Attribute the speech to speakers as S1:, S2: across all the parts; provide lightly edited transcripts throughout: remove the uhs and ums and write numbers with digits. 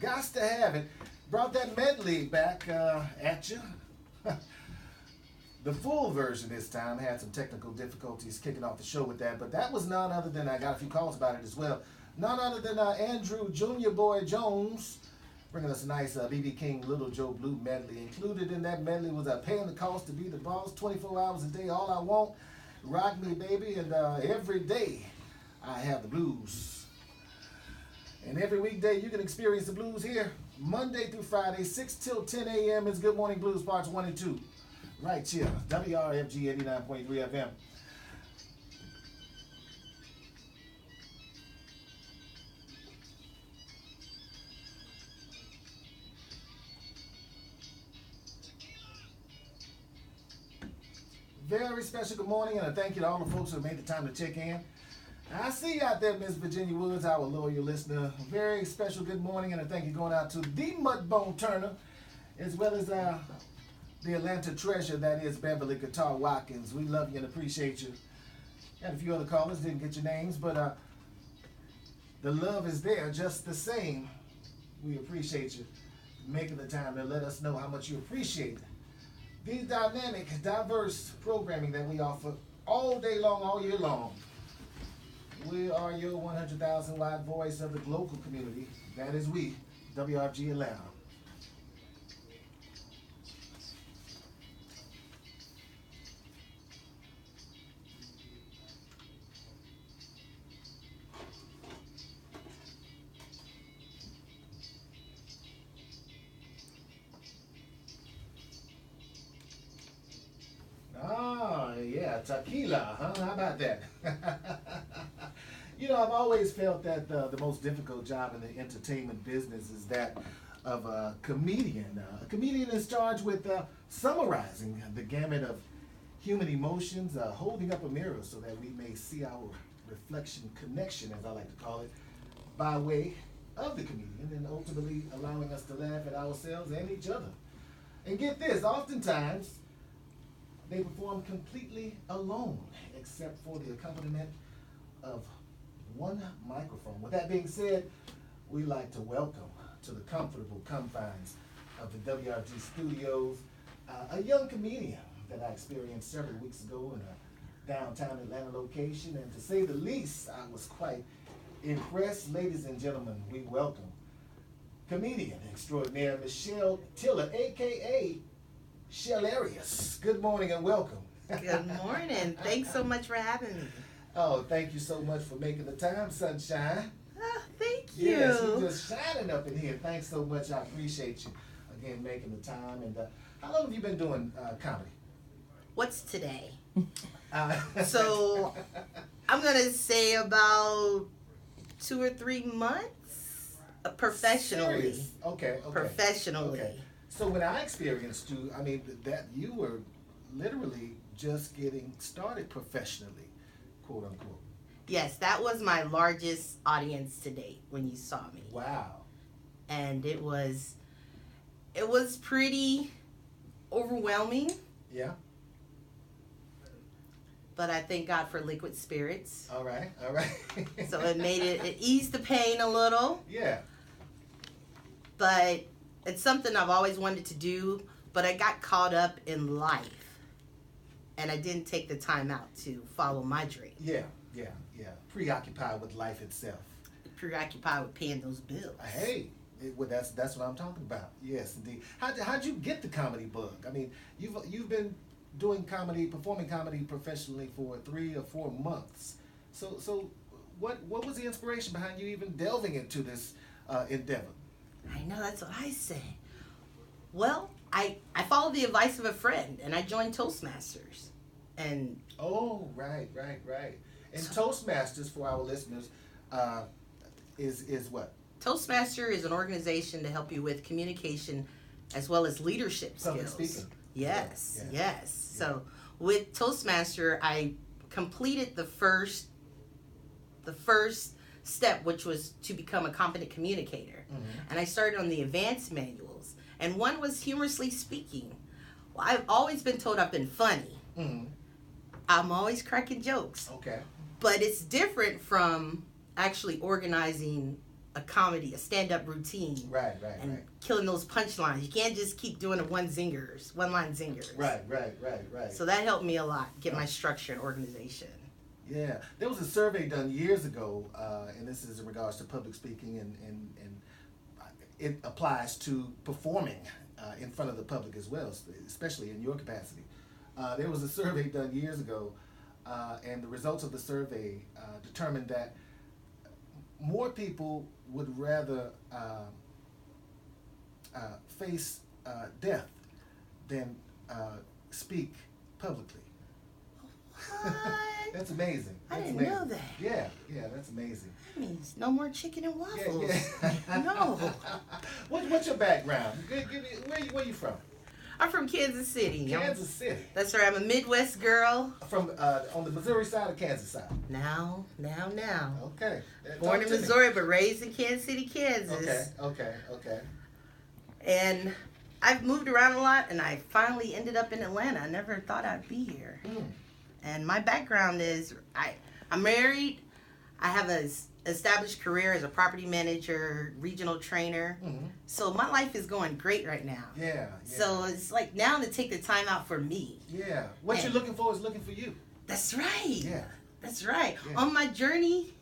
S1: Gots to have it. Brought that medley back at you. The full version this time. Had some technical difficulties kicking off the show with that, but that was none other than, I got a few calls about it as well, none other than Andrew Junior Boy Jones, bringing us a nice B.B. King Little Joe Blue medley. Included in that medley was paying the cost to be the boss, 24 hours a day, all I want, rock me baby, and every day I have the blues. And every weekday you can experience the blues here, Monday through Friday, 6 till 10 a.m. is Good Morning Blues Parts 1 and 2. Right here, WRFG 89.3 FM. Very special good morning, and a thank you to all the folks who made the time to check in. I see you out there, Miss Virginia Woods, our loyal listener. Very special good morning, and a thank you going out to the Mudbone Turner, as well as the Atlanta treasure that is Beverly Guitar Watkins. We love you and appreciate you. Had a few other callers, didn't get your names, but the love is there just the same. We appreciate you making the time to let us know how much you appreciate the dynamic, diverse programming that we offer all day long, all year long. We are your 100,000 watt voice of the local community. That is we, WRFG Atlanta. Oh, yeah, tequila, huh? How about that? You know, I've always felt that the most difficult job in the entertainment business is that of a comedian. A comedian is charged with summarizing the gamut of human emotions, holding up a mirror so that we may see our reflection connection, as I like to call it, by way of the comedian, and ultimately allowing us to laugh at ourselves and each other. And get this, oftentimes, they perform completely alone, except for the accompaniment of one microphone. With that being said, we like to welcome to the comfortable confines of the WRG studios a young comedian that I experienced several weeks ago in a downtown Atlanta location, and to say the least, I was quite impressed. Ladies and gentlemen, we welcome comedian extraordinaire Michelle Tiller, aka Chellarious. Good morning and welcome.
S2: Good morning. Thanks so much for having me.
S1: Oh, thank you so much for making the time, sunshine.
S2: Oh, thank you.
S1: Yes, you're just shining up in here. Thanks so much. I appreciate you again making the time. And how long have you been doing comedy?
S2: What's today? So I'm gonna say about 2 or 3 months professionally.
S1: Serious? Okay.
S2: Professionally.
S1: Okay. So when I experienced you, I mean, that you were literally just getting started professionally, quote unquote.
S2: Yes, that was my largest audience to date when you saw me.
S1: Wow.
S2: And it was pretty overwhelming.
S1: Yeah.
S2: But I thank God for liquid spirits.
S1: All right.
S2: So it eased the pain a little.
S1: Yeah.
S2: But it's something I've always wanted to do, but I got caught up in life, and I didn't take the time out to follow my dream.
S1: Yeah. Preoccupied with life itself.
S2: Preoccupied with paying those bills.
S1: Hey, that's what I'm talking about. Yes, indeed. How'd you get the comedy bug? I mean, you've been doing comedy, performing comedy professionally for 3 or 4 months. So what was the inspiration behind you even delving into this endeavor?
S2: I know, that's what I say. Well, I followed the advice of a friend, and I joined Toastmasters. And
S1: oh, right. And Toastmasters, for our listeners, is what?
S2: Toastmaster is an organization to help you with communication as well as leadership
S1: Public
S2: skills.
S1: speaking.
S2: Yes.
S1: Yeah.
S2: So with Toastmaster, I completed the first step, which was to become a competent communicator. Mm-hmm. And I started on the advanced manuals. And one was humorously speaking. Well, I've always been told I've been funny. Mm-hmm. I'm always cracking jokes.
S1: Okay.
S2: But it's different from actually organizing a comedy, a stand-up routine.
S1: Right.
S2: And killing those punchlines. You can't just keep doing the one-line zingers.
S1: Right.
S2: So that helped me a lot, get my structure and organization.
S1: Yeah, there was a survey done years ago, and this is in regards to public speaking, and it applies to performing in front of the public as well, especially in your capacity. There was a survey done years ago, and the results of the survey determined that more people would rather face death than speak publicly.
S2: What?
S1: That's amazing.
S2: I didn't know that.
S1: Yeah, that's amazing.
S2: That means no more chicken and waffles.
S1: Yeah.
S2: No.
S1: What's your background? Where you from?
S2: I'm from Kansas City.
S1: Kansas City.
S2: That's right. I'm a Midwest girl.
S1: From on the Missouri side or Kansas side?
S2: Now.
S1: Okay.
S2: Born in Missouri, but raised in Kansas City, Kansas.
S1: Okay.
S2: And I've moved around a lot, and I finally ended up in Atlanta. I never thought I'd be here. And my background is I'm married. I have an established career as a property manager, regional trainer. So my life is going great right now.
S1: Yeah.
S2: So it's like now to take the time out for me.
S1: Yeah. What you're looking for is looking for you.
S2: That's right.
S1: Yeah.
S2: That's right.
S1: Yeah.
S2: On my journey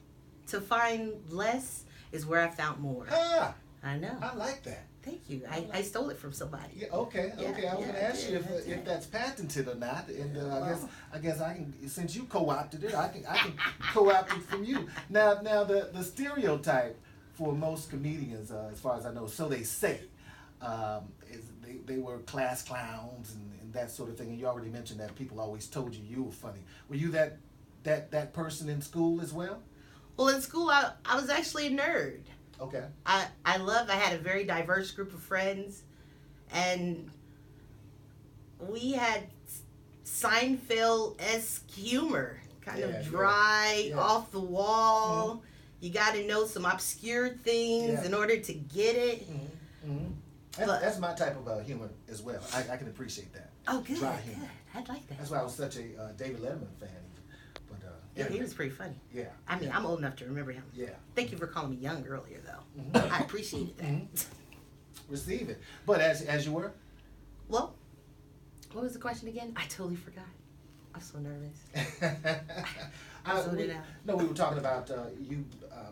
S2: to find less is where I found more. I know.
S1: I like that.
S2: Thank you. I stole it from somebody.
S1: Yeah, okay. I was going to ask you if that's patented or not, and I guess I can, since you co-opted it, I can co-opt it from you. Now the stereotype for most comedians, as far as I know, so they say, is they were class clowns and that sort of thing. And you already mentioned that people always told you were funny. Were you that person in school as well?
S2: Well, in school I was actually a nerd.
S1: Okay.
S2: I had a very diverse group of friends, and we had Seinfeld-esque humor, kind of dry, off the wall. You got to know some obscure things in order to get it.
S1: That's my type of humor as well. I can appreciate that.
S2: Oh, good.
S1: Dry humor.
S2: Good. I'd like that.
S1: That's why I was such a David Letterman fan.
S2: Yeah, he was pretty funny.
S1: Yeah.
S2: I mean, I'm old enough to remember him.
S1: Yeah.
S2: Thank you for calling me young earlier, though. I appreciated that.
S1: Receive it. But as you were?
S2: Well, what was the question again? I totally forgot. I'm so nervous.
S1: No, we were talking about you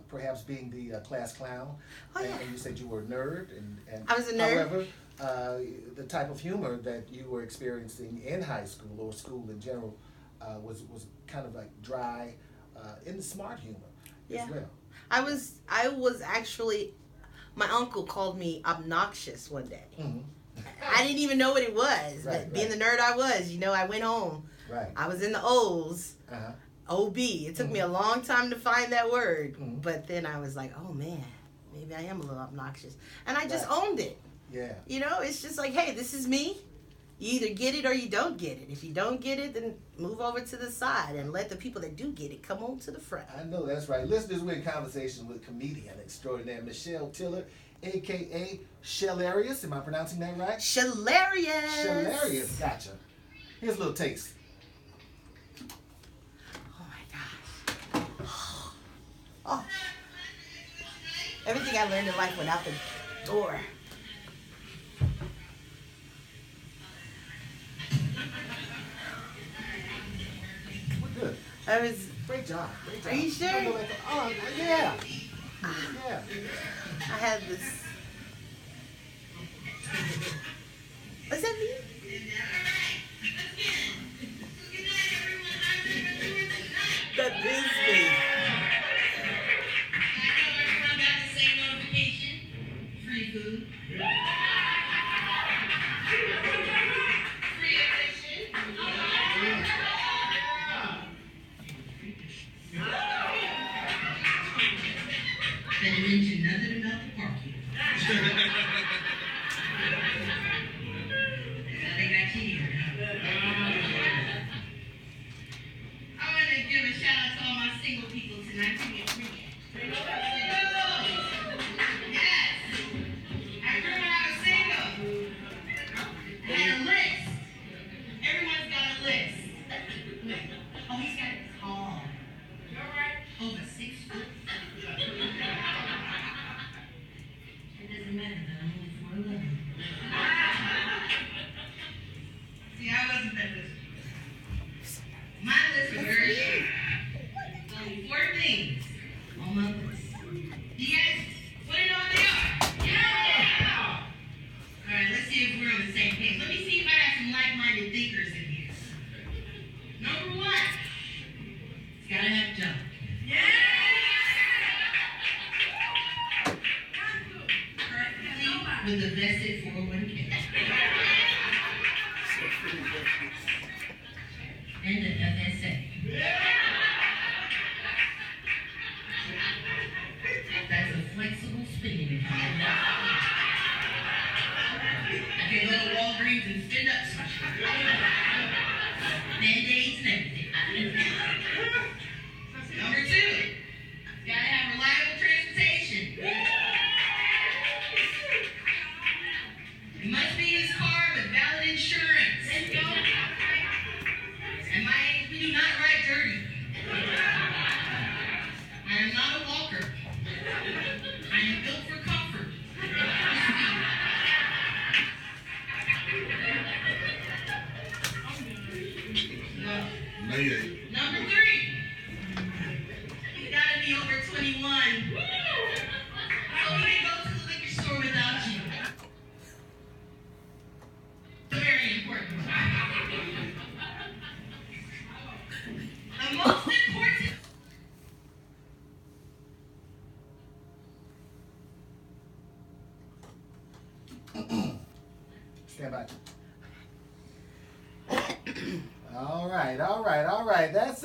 S1: perhaps being the class clown.
S2: Oh, yeah.
S1: And you said you were a nerd. And
S2: I was a nerd.
S1: However, the type of humor that you were experiencing in high school or school in general was kind of like dry and smart humor as well.
S2: I was actually, my uncle called me obnoxious one day. I didn't even know what it was, but being the nerd I was, I went home.
S1: Right.
S2: I was in the O's, OB. It took me a long time to find that word, but then I was like, oh man, maybe I am a little obnoxious. And I just owned it.
S1: Yeah.
S2: It's just like, hey, this is me. You either get it or you don't get it. If you don't get it, then move over to the side and let the people that do get it come on to the front.
S1: I know that's right. Listeners, we're in conversation with comedian extraordinaire Michelle Tiller, a.k.a. Chellarious. Am I pronouncing that right?
S2: Chellarious.
S1: Chellarious. Gotcha. Here's a little taste.
S2: Oh, my gosh. Oh. Everything I learned in life went out the door.
S1: Good.
S2: I was.
S1: Great job.
S2: Are you sure?
S1: Oh, yeah. Yeah.
S2: I had this. What's that mean? That is me.
S3: Free food. Didn't mention nothing about the parking. So they got you here. I want to give a shout out to all my single people tonight. Give me a free. Yes. I remember I was single. I had a list. Everyone's got a list. Oh, he's got it tall. You're right. Over 6 foot. doesn't matter that I'm only 4'11". See, I wasn't that list. My list was very short. Only 4 things on my list. You guys want to know what they are? Yeah! Alright, let's see if we're on the same page. Let me see if I have some like-minded thinkers in here. Number 1, it's gotta have a job. Yeah! With a vested 401k. And the FSA. That's a flexible spending account. I can go to Walgreens and spend up some Band-Aids and everything. Number 2, gotta have reliable transportation. It must be his car with valid insurance. Let's go. At my age, we do not ride dirty. I am not a walker. I am built for comfort. No. Number 3, you gotta be over 21. So we can go to the liquor store without you. Very important. The most important.
S1: Stand by. All right. That's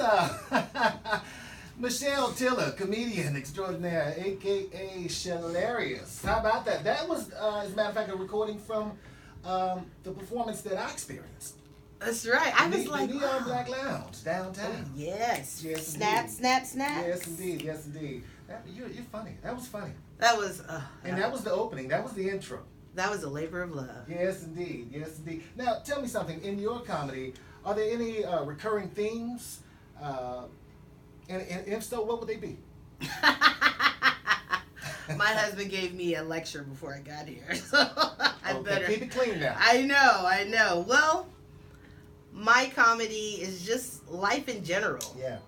S1: Michelle Tiller, comedian extraordinaire, aka Chellarious. How about that? That was, as a matter of fact, a recording from the performance that I experienced.
S2: That's right. I was like,
S1: the Neon Black Lounge downtown.
S2: Yes.
S1: Yes,
S2: Snap,
S1: indeed.
S2: snap, snap.
S1: Yes, indeed. Yes, indeed. You're funny. That was funny.
S2: That was.
S1: And that was the opening. That was the intro.
S2: That was a labor of love.
S1: Yes, indeed. Yes, indeed. Now, tell me something. In your comedy, are there any recurring themes? And if so, what would they be?
S2: My husband gave me a lecture before I got here, so I better
S1: keep it clean now.
S2: I know. Well, my comedy is just life in general.
S1: Yeah.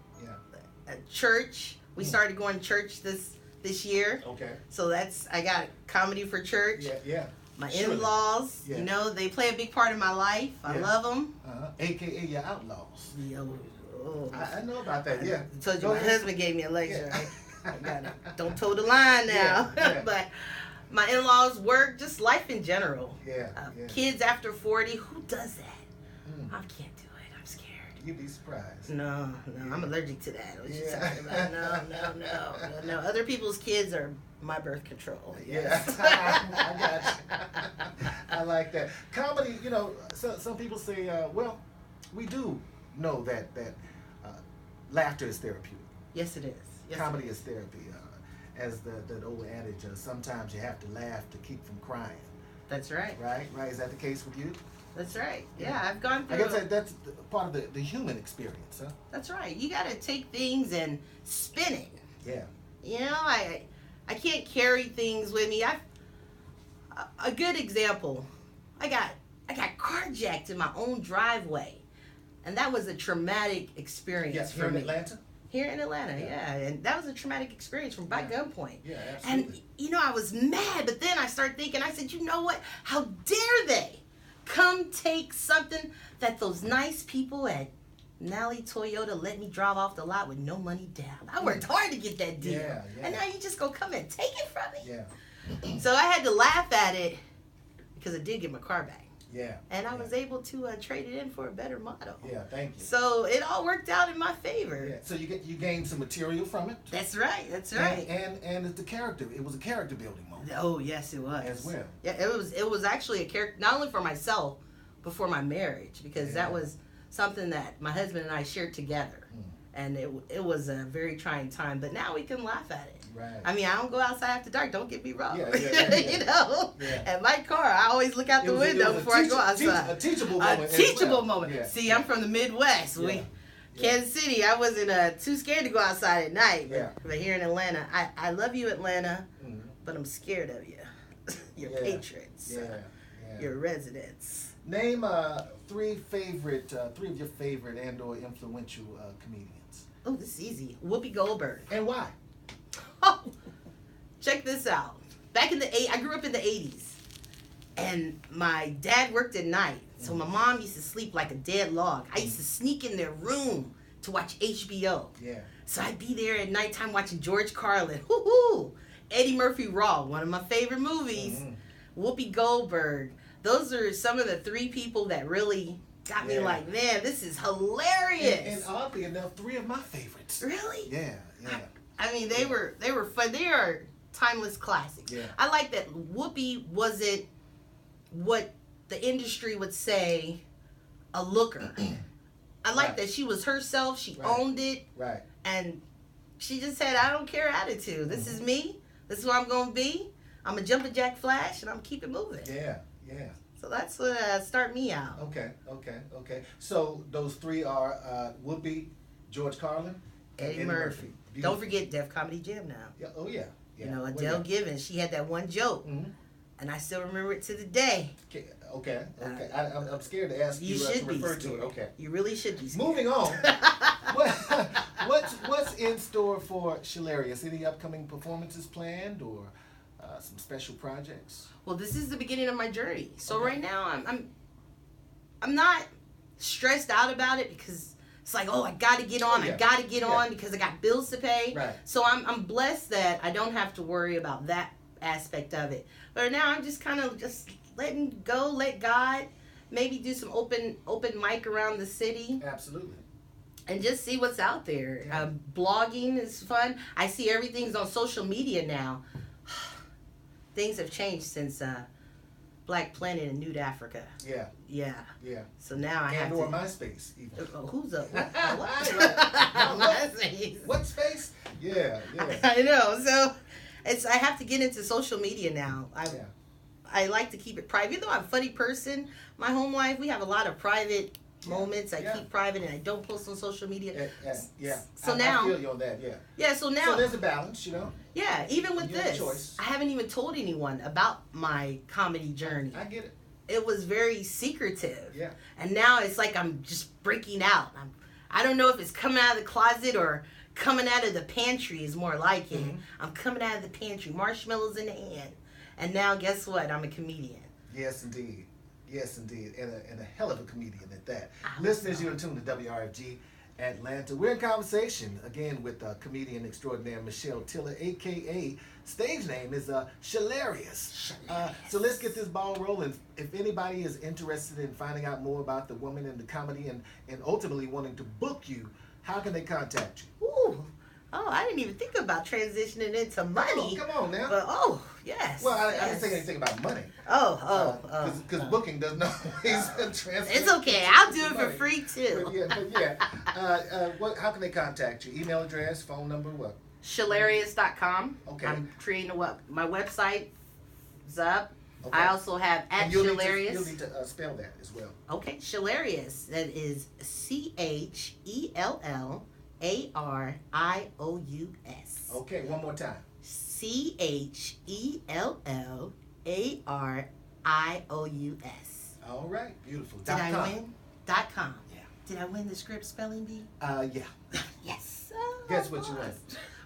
S2: At church, we started going to church this year.
S1: Okay.
S2: So I got comedy for church.
S1: Yeah.
S2: My
S1: Surely.
S2: in-laws,
S1: Yeah.
S2: they play a big part in my life. I love them.
S1: AKA your outlaws.
S2: Oh.
S1: I know about that. Yeah.
S2: I told you
S1: Go
S2: my
S1: ahead.
S2: husband gave me a lecture.
S1: Yeah.
S2: I gotta, don't toe the line now.
S1: Yeah.
S2: But my in-laws work, just life in general.
S1: Yeah.
S2: Kids after 40, who does that? I can't do it. I'm scared.
S1: You'd be surprised.
S2: No, I'm allergic to that. What you
S1: Yeah.
S2: talking about? No. Other people's kids are my birth control.
S1: Yeah, I got you. I like that. Comedy, some people say, well, we do know that laughter is therapeutic.
S2: Yes, it is. Yes,
S1: Comedy is therapy. As the old adage, sometimes you have to laugh to keep from crying.
S2: That's right.
S1: Right? Is that the case with you?
S2: That's right. Yeah, I've gone through.
S1: I guess that's part of the human experience, huh?
S2: That's right. You got to take things and spin it.
S1: Yeah.
S2: I can't carry things with me. A good example. I got carjacked in my own driveway, and that was a traumatic experience
S1: Yes,
S2: for
S1: here in
S2: me.
S1: Atlanta?
S2: Here in Atlanta, yeah. And that was a traumatic experience from by gunpoint.
S1: Yeah, absolutely.
S2: And I was mad, but then I started thinking. I said, you know what? How dare they come take something that those nice people at Nally Toyota let me drive off the lot with no money down. I worked hard to get that deal.
S1: Yeah.
S2: And now you just gonna come and take it from me?
S1: Yeah.
S2: So I had to laugh at it because I did get my car back.
S1: Yeah.
S2: And I was able to trade it in for a better model.
S1: Yeah, thank you.
S2: So it all worked out in my favor.
S1: Yeah. So you gained some material from it.
S2: That's right. That's right.
S1: And it's the character. It was a character building moment.
S2: Oh yes, it was.
S1: As well.
S2: Yeah, it was actually a character not only for myself, but for my marriage, because that was something that my husband and I shared together, and it was a very trying time. But now we can laugh at it.
S1: Right.
S2: I mean, I don't go outside after dark. Don't get me wrong.
S1: Yeah. Yeah.
S2: At my car, I always look out the window before I go outside.
S1: A teachable moment.
S2: A teachable moment.
S1: Yeah.
S2: See, I'm from the Midwest.
S1: Yeah.
S2: Kansas City, I wasn't too scared to go outside at night.
S1: Yeah.
S2: But here in Atlanta, I love you, Atlanta, but I'm scared of you. your patrons, your residents.
S1: Name three of your favorite and/or influential comedians.
S2: Oh, this is easy. Whoopi Goldberg.
S1: And why?
S2: Oh, check this out. Back in I grew up in the 80s, and my dad worked at night, so my mom used to sleep like a dead log. I used to sneak in their room to watch HBO.
S1: Yeah.
S2: So I'd be there at nighttime watching George Carlin. Woo-hoo! Eddie Murphy Raw, one of my favorite movies. Whoopi Goldberg. Those are some of the three people that really got me like, man, this is hilarious.
S1: And oddly enough, three of my favorites.
S2: Really?
S1: Yeah.
S2: I mean, they were fun. They are timeless classics.
S1: Yeah.
S2: I like that Whoopi wasn't what the industry would say a looker. I like that she was herself. She owned it.
S1: Right.
S2: And she just had, I don't care attitude. This is me. This is who I'm going to be. I'm a jumping jack flash, and I'm keep it moving.
S1: Yeah.
S2: So that's what start me out.
S1: Okay. So those three are Whoopi, George Carlin,
S2: Eddie Murphy. Don't forget Def Comedy Jam now.
S1: Yeah. Oh yeah.
S2: You know, Adele Givens, she had that one joke, and I still remember it to the day.
S1: Okay. I'm scared to ask you to refer to it. Okay.
S2: You really should be scared.
S1: Moving on. What's in store for Chellarious? Any upcoming performances planned or some special projects?
S2: Well, this is the beginning of my journey. So right now I'm not stressed out about it because it's like, oh, I got to get on. I got to get on because I got bills to pay.
S1: Right.
S2: So I'm blessed that I don't have to worry about that aspect of it. But now I'm just kind of just letting go, let God maybe do some open mic around the city.
S1: Absolutely.
S2: And just see what's out there. Blogging is fun. I see everything's on social media now. Things have changed since Black Planet and Nude Africa. Yeah. So now I have to.
S1: And or MySpace. Even.
S2: Who's up?
S1: What space? Yeah.
S2: I know. So I have to get into social media now. I like to keep it private. Even though I'm a funny person, my home life, we have a lot of private moments. I keep private and I don't post on social media. So now
S1: I feel you on that.
S2: So now.
S1: So there's a balance, you know.
S2: Yeah, even with this,
S1: choice.
S2: I haven't even told anyone about my comedy journey.
S1: I get it.
S2: It was very secretive.
S1: Yeah.
S2: And now it's like I'm just breaking out. I don't know if it's coming out of the closet or coming out of the pantry is more like it. I'm coming out of the pantry, marshmallows in the hand. And now guess what? I'm a comedian.
S1: Yes, indeed. And a hell of a comedian at that. Listeners, you're tuned to WRFG Atlanta. We're in conversation again with comedian extraordinaire Michelle Tiller, aka stage name is Chellarious. So let's get this ball rolling. If anybody is interested in finding out more about the woman in the comedy and ultimately wanting to book you, how can they contact you?
S2: Ooh. Oh, I didn't even think about transitioning into money.
S1: Oh, come on now.
S2: But yes.
S1: Well, I didn't say anything about money. Because booking doesn't always translate.
S2: It's okay. I'll do it for free too.
S1: How can they contact you? Email address, phone number, what?
S2: Chellarious.com.
S1: Okay.
S2: I'm creating my website is up.
S1: Okay.
S2: I also have at Chellarious.
S1: You'll need to spell that as well.
S2: Okay, Chellarious. That is CHELLARIOUS.
S1: Okay, one more time.
S2: CHELLARIOUS.
S1: All right, beautiful.
S2: Did I win? .com. Yeah. Did I win the script spelling bee?
S1: Yeah.
S2: Yes.
S1: Guess what you won?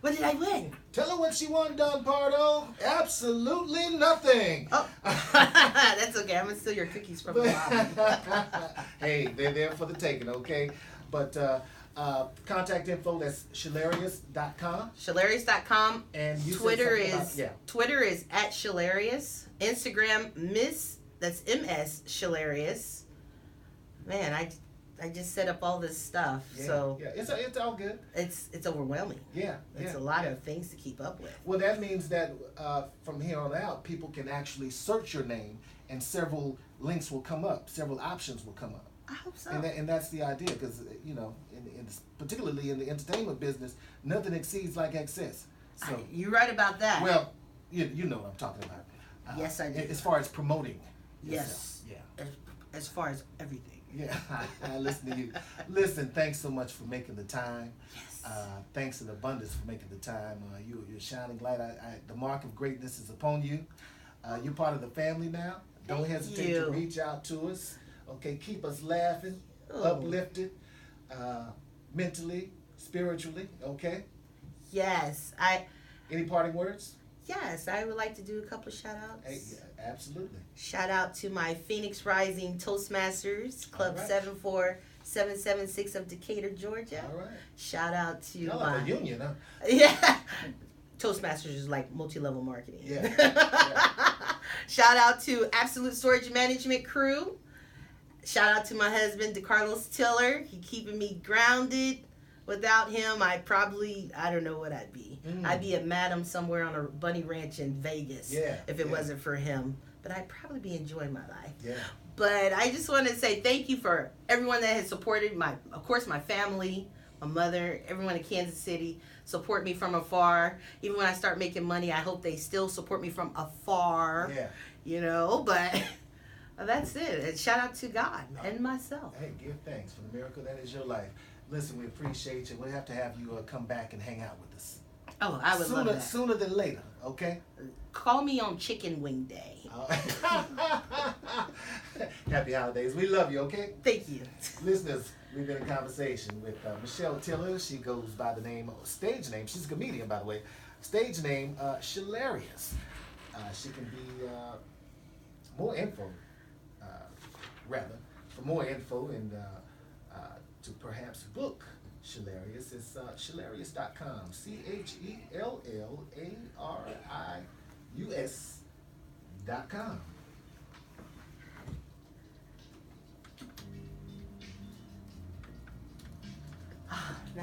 S2: What did I win?
S1: Tell her what she won, Don Pardo. Absolutely nothing.
S2: Oh, that's okay. I'm gonna steal your cookies from the lobby.
S1: Hey, they're there for the taking, okay? But contact info, that's Chellarious.com.
S2: Chellarious.com.
S1: And you
S2: Twitter is at Chellarious. Instagram that's MS Chellarious. Man, I just set up all this stuff. So
S1: it's all good.
S2: It's overwhelming. It's a lot of things to keep up with.
S1: Well, that means that from here on out, people can actually search your name, and several links will come up, several options will come up.
S2: I hope so.
S1: And that's the idea, because particularly in the entertainment business, nothing exceeds like excess. So
S2: you're right about that.
S1: Well, you know what I'm talking about.
S2: Yes, I do.
S1: As far as promoting.
S2: Yes.
S1: Yeah.
S2: As far as everything.
S1: Yeah, I listen to you. Listen, thanks so much for making the time.
S2: Yes.
S1: Thanks in abundance for making the time. You're a shining light. The mark of greatness is upon you. You're part of the family now. Don't
S2: Thank
S1: hesitate
S2: you.
S1: to reach out to us. Okay, keep us laughing,
S2: Oh.
S1: uplifted, mentally, spiritually. Okay.
S2: Yes,
S1: Any parting words?
S2: I would like to do a couple of shout outs.
S1: Hey, yeah, absolutely.
S2: Shout out to my Phoenix Rising Toastmasters, Club
S1: All right.
S2: 74776 of Decatur, Georgia.
S1: All right.
S2: Shout out to
S1: Y'all
S2: my
S1: like a union, huh?
S2: yeah. Toastmasters is like multi-level marketing.
S1: Yeah.
S2: Shout out to Absolute Storage Management Crew. Shout out to my husband, DeCarlos Tiller. He keeping me grounded. Without him, I don't know what I'd be. I'd be a madam somewhere on a bunny ranch in Vegas if it wasn't for him. But I'd probably be enjoying my life.
S1: Yeah.
S2: But I just want to say thank you for everyone that has supported of course, my family, my mother, everyone in Kansas City support me from afar. Even when I start making money, I hope they still support me from afar.
S1: Yeah.
S2: You know, but that's it. And shout out to God and myself.
S1: Hey, give thanks for the miracle that is your life. Listen, we appreciate you. We'll have to have you come back and hang out with us.
S2: Oh, I would love that.
S1: Sooner than later, okay?
S2: Call me on Chicken Wing Day.
S1: Happy holidays. We love you, okay?
S2: Thank you.
S1: Listeners, we've been in conversation with Michelle Tiller. She goes by the stage name. She's a comedian, by the way. Stage name, Chellarious. She can be more info, for more info and to perhaps book Chellarious, it's Chellarious.com. Chellarius.com.